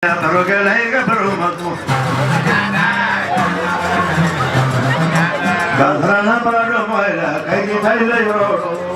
Pero que la hija pero mató. Gangrana para no muera, que hay que salir lloro.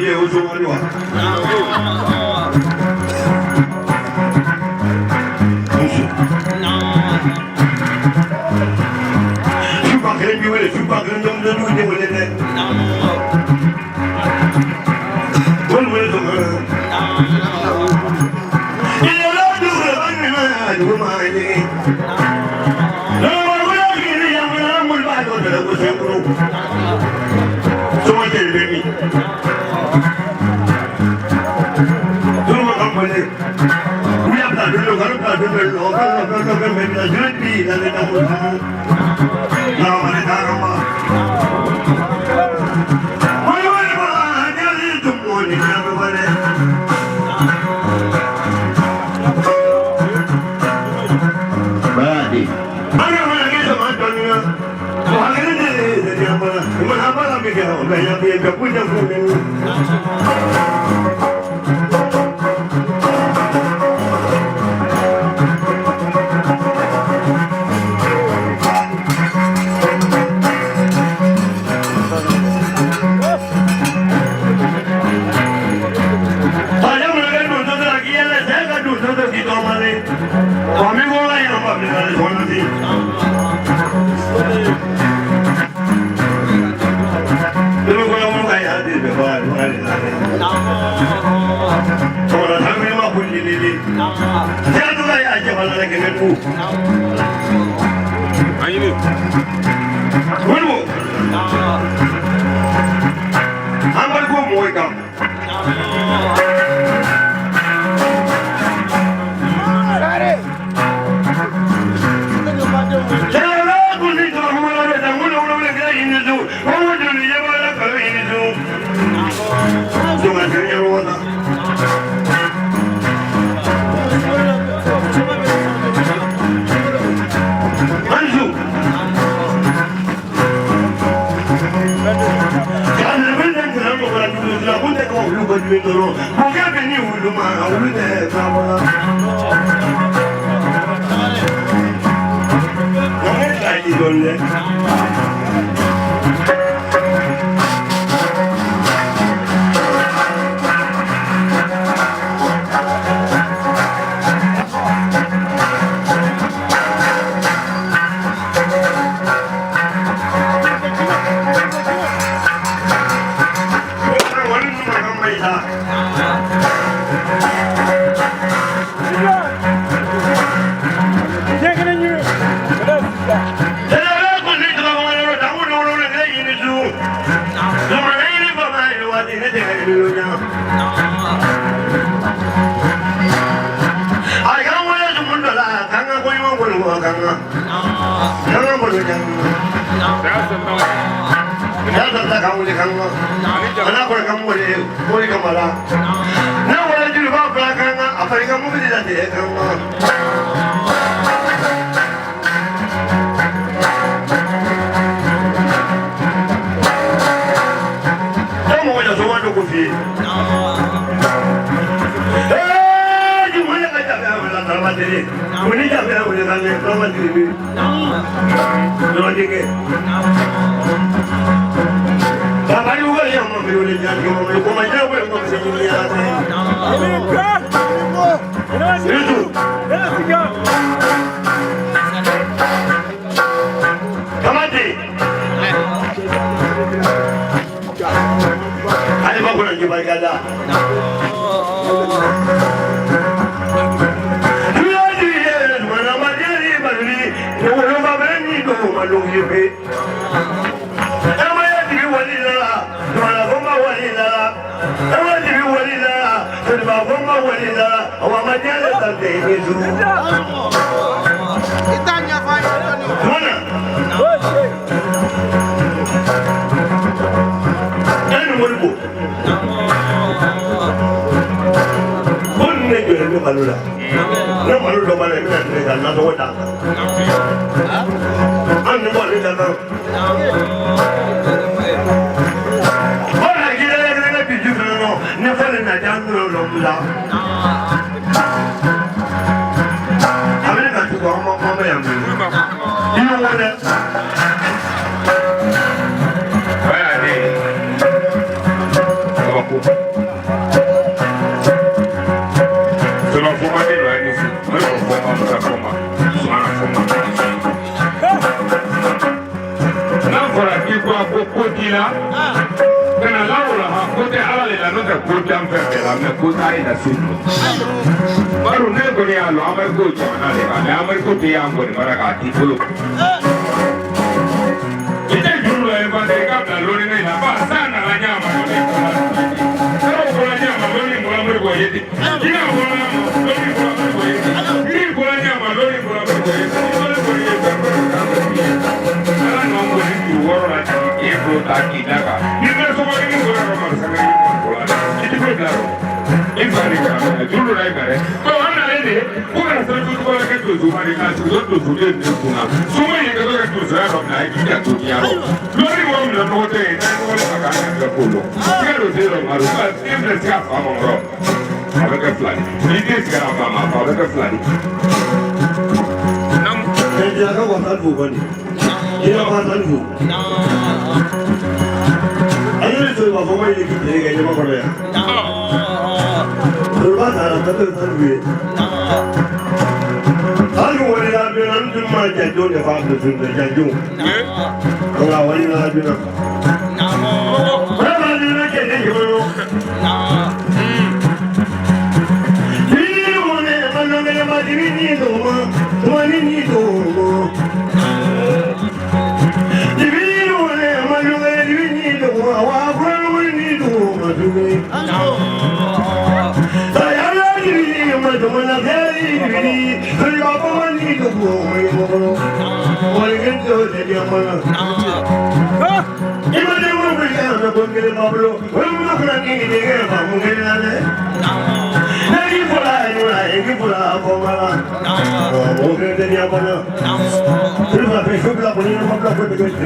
ye o so wani wa shuba kelen bi wele shuba kelen dom do du de wele ne won wele do ile la du ban ma du ma ni no wala ni ya ma mul ba do de ko se ko so ma de ni Thank you. da kurtan fere la me ko tare da sunno maru ne ko ne alo amar ko chona le ga amar ko te am ko mara ti bolo ite julu e ba de ka na lo ne na ba sana la nyama lo ne ko la nyama lo ne ko amar ko yete ina ko la lo ne ko amar ko yete ni ko la nyama lo ne ko amar ko yete lo ko yete ala no mo ni ki woro la ti e ko ta ki daga ni me so ko ni ko la ma sa ga ni ko la ti ko claro in bari ka julu rai kare ko ana le ko na sa tu ko la ke tu su mari ka su tu su de ni ku na su ma ye ka ka tu sa ro na ki ya tu ya ro lo ni mo na no te na ko la ka ka ko lo ke ro de ro ma ro ka sempre si fa mo ro avec un flan ni ke si ka ma avec un flan nam ke ja ka ko ta bu ko ni ina ba ta bu ayo to ba ko ma ye ki de ga ma ko ya ba ta ta ta bu Alu wani na biyu na nufin ma janjo da fata sun da janjo. Kuma wani na biyu na. Rama ne na ke ne yoro. Dini wani manu ne ma dini ni doma, wani ni doma. Dini wani manu ne dini ni doma, wa kwan wani ni doma dumi. Sayala dini ma doma na kari dini. Ni to go mai mo wani gento da jamana ima ne mo bi ya na bongere mablo wani mo kula ni ni ga ba mo ngere na ne na ni fola ni na ni fola ko mala mo ngere da jamana Terima kasih kerana menonton!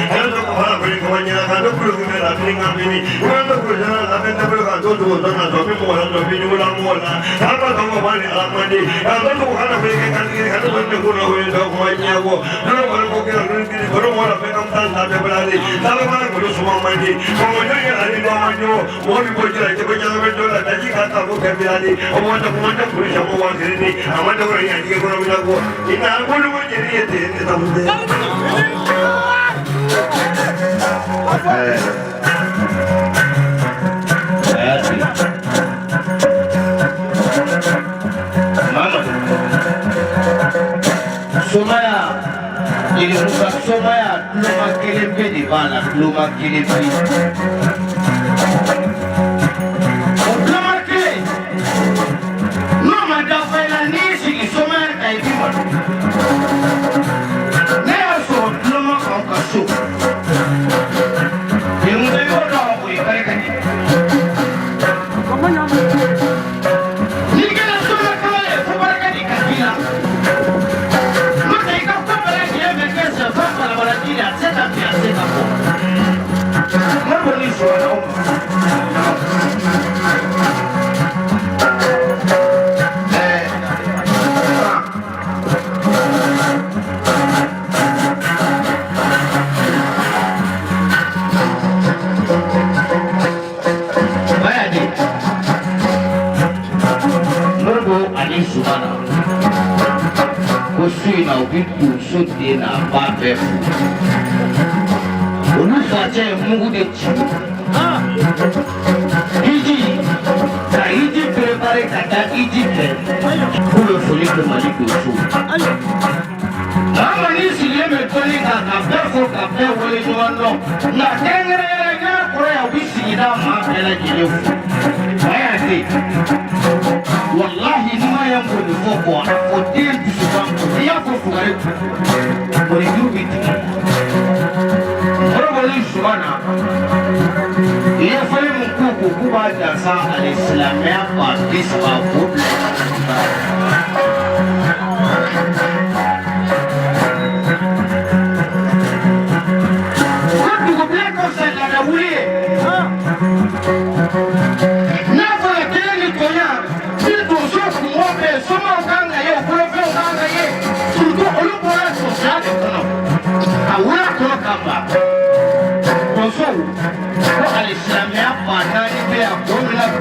Hello, para mañana cuando produce la pinga mini cuando produce la venta pero cuando tú no no no me mola no me mola mola algo como vale a mani cuando tú kana me que cuando tú no no voy a comer algo no para porque no tiene pero mola me can tan de brali sabe para que lo suma mani como yo ya le digo maño mori por ya te voy a ver yo la allí canta porque brali o cuando por ya mo va a ser ni amando por ya que con mi algo y nada bueno voy a ir de estamos Somaya, jadi bukan Somaya, luma kirim di mana, luma kirim di. Luma kirim, luma dapat ni sih Somaya kayak gimana? Naya so luma kau kasut. Yang saya orang boleh mereka ni. Ni kalau Somaya kawal, mereka ni kaya. Kusina ubitu sote na babefu Unufache mungu de chi Iji Ta iji prepare kata iji pe Kule folike maliku su Mama nisi yeme toli ka kapefu kapefu wale juwano Na tengere ya kure ya wisi ina maapela jilefu Maya te Wallahi nima yangu ni foko Odil bisubangu Iya foko gareku Kore yubi tiki Moroboli subana Iya fali mkuku kuba jasa Al-Islamia Parti sabab Kubla Kutu kubla kosa Lada wuli Nafala kele ni konya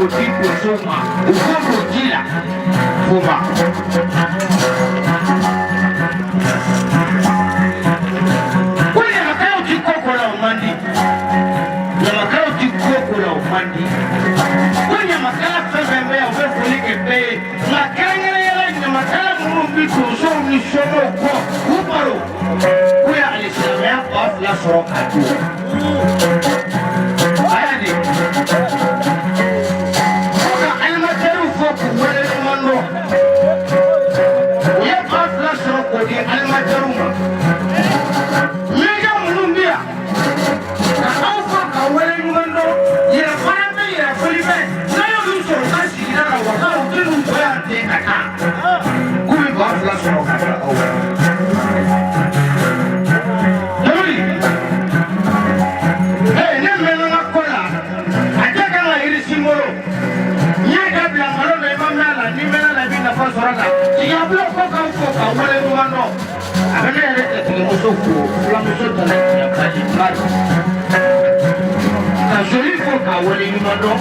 tipo soma o como tira fuma olha macau de coco lá o mandi na macau de coco lá o mandi olha macau fez bem o ver foli que pe na canha ela na macau não me trouxe me chamou o parou olha ali se a minha off lá só ayani oka almataru foku wala mando ya afla soko di almataru ma mega mulumbia ka awfa ka wala mando ya farame ya folibe na yo luso kasi dara wa ka utinu ya de kaka kumi ba afla soko ka awa Diablo koka wale mano abene rete timoso ko la muso tana ya kali mar ta joli koka wale mano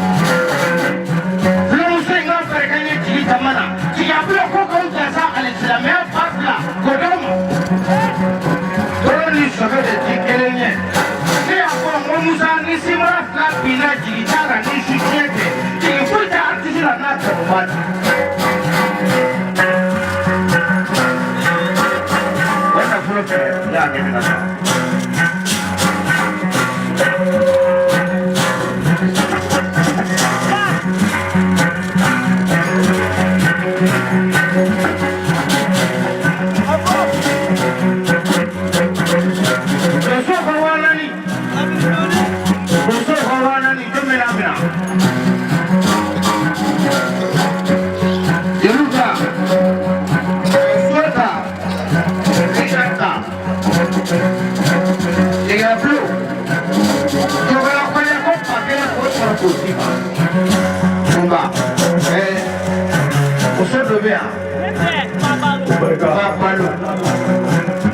la muso inga perkanye tili tamana diablo koka utasa al-islamia pasla kodoma toroni sabe de tikelenya ni akwa musa ni simara fla bina jitara ni shikete tifuta artizila na tomata ya que me pasa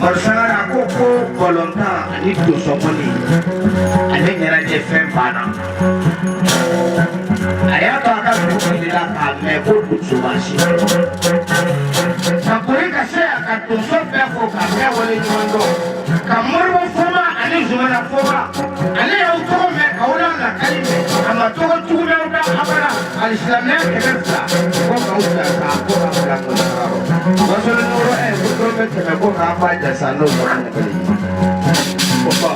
Marsara koko volonta itu somoni ane nyara je fem bana aya to aka ku dila ka me ko kutsubasi sapuri ka se aka to so be ko ka me wole nyando ka morbo foma ane zumana foma ane ya to me ka wala na kalime ama to ko tu me uta abara al-islamia kebsa ko ka uta ka ko ka la ko raro wasolo nuro ko me ko ka fa ja sano ko ne kali ko pa